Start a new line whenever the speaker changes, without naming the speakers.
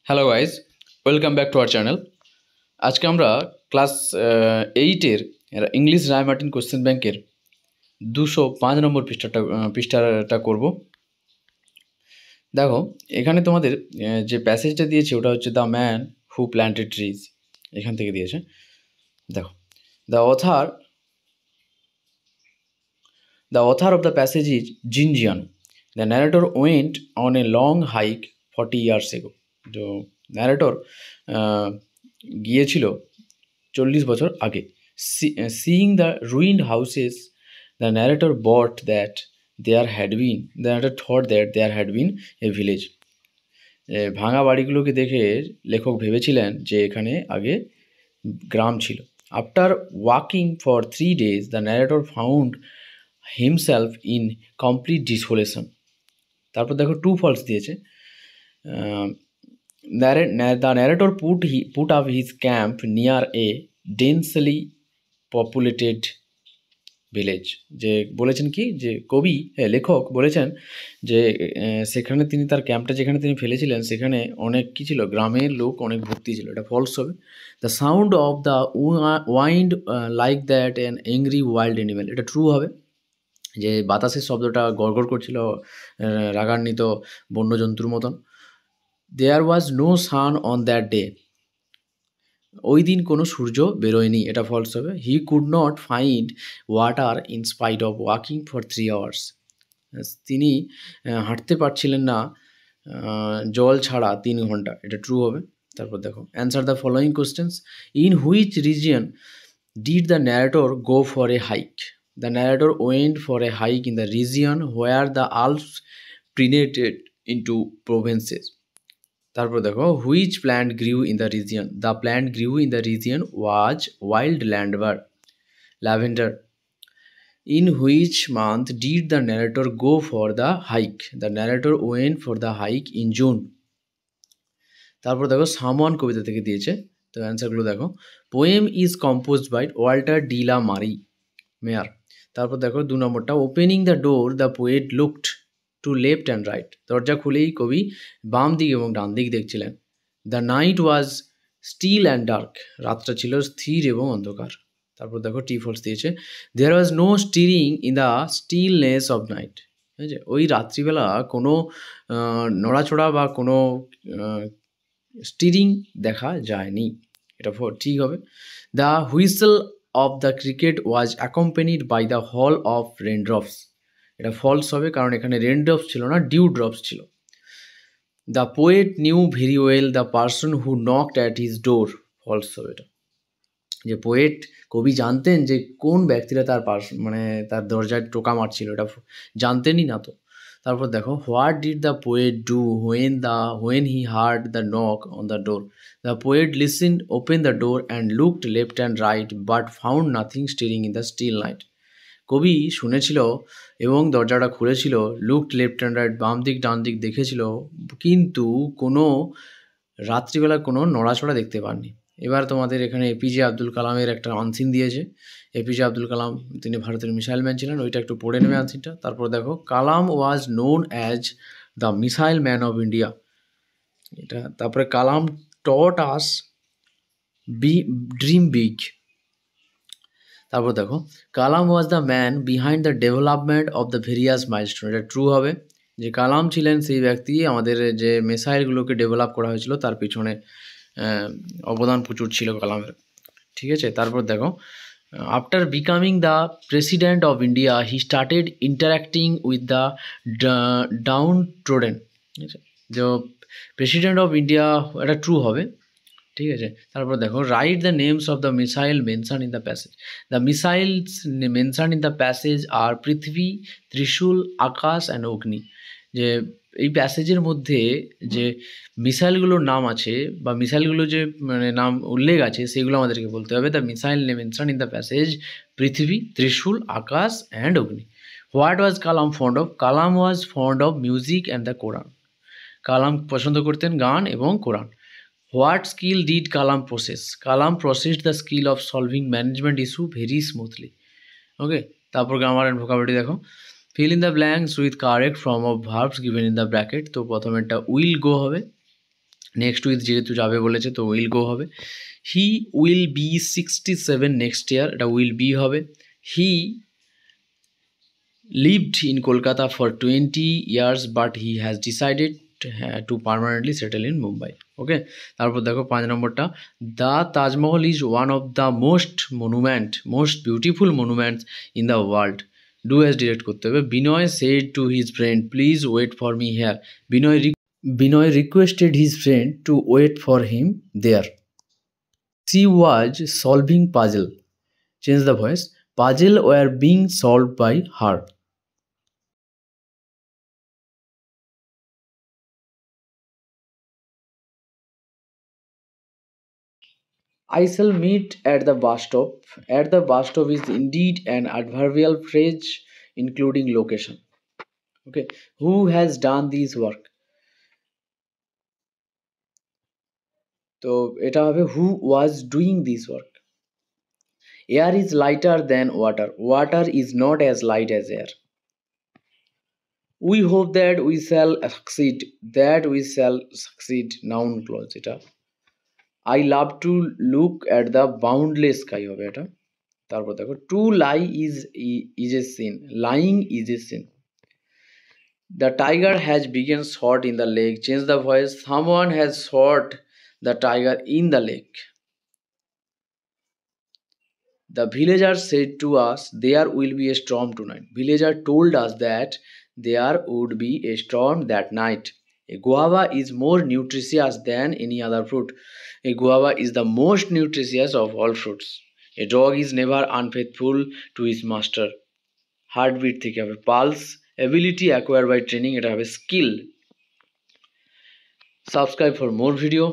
Hello guys, welcome back to our channel. আজকে আমরা class 8-এর English Ray Martin question ব্যাংকের 205 নম্বর পৃষ্ঠাটা করব। দেখো, এখানে তোমাদের যে প্যাসেজটা দিয়েছে ওটা হচ্ছে the man who planted trees, এখান থেকে দিয়েছে। দেখো, the author of the passage is Jin Jian. The narrator went on a long hike 40 years ago. তো ন্যারেটর গিয়েছিল 40 বছর আগে। Seeing the ruined houses, the narrator thought that there had been a village. ভাঙা বাড়িগুলোকে দেখে লেখক ভেবেছিলেন যে এখানে আগে গ্রাম ছিল। After walking for 3 days, the narrator found himself in complete desolation. তারপর দেখো টু ফলস দিয়েছে। The narrator put up his camp near a densely populated village. যে বলেছেন কি, যে লেখক বলেছেন যে সেখানে তিনি তার ক্যাম্পটা যেখানে তিনি ফেলেছিলেন সেখানে অনেক কি ছিল, গ্রামের লোক অনেক ভর্তি ছিল। এটা ফলস হবে। The sound of the wind like that an angry wild animal, এটা ট্রু হবে। যে বাতাসের শব্দটা গড়গড় করছিল রাগান্বিত বন্যজন্তুর মতন। There was no sun on that day, ওই দিন কোনো সূর্য বেরোয়নি, এটা ফলস হবে। He could not find water in spite of walking for 3 hours, তিনি হাঁটতে পারছিলেন না জল ছাড়া 3 ঘন্টা, এটা ট্রু হবে। তারপর দেখো, answer the following questions. In which region did the narrator go for a hike? The narrator went for a hike in the region where the Alps penetrated into provinces. তারপর দেখো, which plant grew in the region? The plant grew in the region was wild lavender. In which month did the narrator go for the hike? The narrator went for the hike in June. তারপর দেখো, someone কবিতা থেকে দিয়েছে, তো অ্যান্সারগুলো দেখো। Poem is composed by Walter de la Mare. তারপর দেখো 2 নম্বরটা, opening the door the poet looked to left and right, দরজা খুলেই কবি বাম দিক এবং ডান দিক দেখছিলেন। The night was still and dark, রাতটা ছিল স্থির এবং অন্ধকার। তারপর দেখো টি ফলস দিয়েছে। There was no stirring in the stillness of night, ঠিক আছে, ওই রাত্রিবেলা কোনো নড়াচড়া বা কোনো স্টিরিং দেখা যায়নি, এটা ঠিক হবে। The whistle of the cricket was accompanied by the hall of raindrops, এটা ফলস হবে কারণ এখানে রেনড্রপস ছিল না, ডিউ ড্রপস ছিল। The poet knew very well the person who knocked at his door, false হবে এটা। যে পোয়েট, কবি জানতেন যে কোন ব্যক্তিরা তার তার দরজায় টোকা মারছিল, এটা জানতেনই না তো। তারপর দেখো, what did the poet do when he heard the knock on the door? The poet listened, opened the door and looked left and right but found nothing stirring in the still night. কবি শুনেছিল এবং দরজাটা খুলেছিল, looked left and right, বাম দিক ডান দিক দেখেছিল, কিন্তু কোনো রাত্রিবেলা কোনো নড়াচড়া দেখতে পাননি। এবার তোমাদের এখানে এপিজে আব্দুল কালামের একটা আনসিন দিয়েছে। এপিজে আব্দুল কালাম তিনি ভারতের মিসাইল ম্যান ছিলেন, ওইটা একটু পড়ে নেবে আনসিনটা। তারপর দেখো, Kalam was known as the missile man of India, এটা। তারপরে Kalam taught us dream big. তারপর দেখো, Kalam was the man behind the development of the various milestone, এটা ট্রু হবে। যে কালাম ছিলেন সেই ব্যক্তি, আমাদের যে মিসাইলগুলোকে ডেভেলপ করা হয়েছিল তার পিছনে অবদান প্রচুর ছিল কালামের, ঠিক আছে। তারপর দেখো, after becoming the president of India he started interacting with the downtrodden, ঠিক আছে। যে প্রেসিডেন্ট অফ ইন্ডিয়া, এটা ট্রু হবে, ঠিক আছে। তারপর দেখো, right the names of the missile mention in the passage. The missiles mention in the passage are Prithvi, Trishul, Akash and অগ্নি। যে এই প্যাসেজের মধ্যে যে মিসাইলগুলোর নাম আছে বা মিসাইলগুলো যে নাম উল্লেখ আছে সেগুলো আমাদেরকে বলতে হবে। The missile mention in the passage Prithvi, Trishul, Akash and Agni. What was Kalam fond of? Kalam was fond of music and the Quran, Kalam পছন্দ করতেন গান এবং কোরআন। What skill did Kalam possess? Kalam possessed the skill of solving management issue very smoothly. Okay, তারপর grammar and vocabulary দেখো। Fill in the blanks with correct form of verbs given in the bracket. তো প্রথমেরটা will go হবে, next with যেহেতু যাবে বলেছে তো will go হবে। He will be 67 next year, এটা উইল বি হবে। হি lived in Kolkata for 20 years but he has decided to permanently settle in Mumbai. ওকে, তারপর দেখো 5 নম্বরটা, the Taj Mahal is one of the most beautiful monuments in the world. Do as direct করতে হবে। Vinay said to his friend please wait for me here. Vinay requested his friend to wait for him there. She was solving puzzle. Change the voice. Puzzle were being solved by her. I shall meet at the bus stop. At the bus stop is indeed an adverbial phrase including location. Okay, who has done this work? তো এটা হবে who was doing this work. Air is lighter than water. Water is not as light as air. We hope that we shall succeed. That we shall succeed. Noun clause এটা. I love to look at the boundless sky হবে এটা। তারপর দেখো to lie is a sin, lying is a sin. The tiger has begin shot in the lake. Change the voice, someone has shot the tiger in the lake. The villager said to us there will be a storm tonight. Villager told us that there would be a storm that night. A guava is more nutritious than any other fruit. A guava is the most nutritious of all fruits. A dog is never unfaithful to his master. Heartbeat থেকে হবে pulse. Ability acquire by training, এটা হবে skill. Subscribe for more video.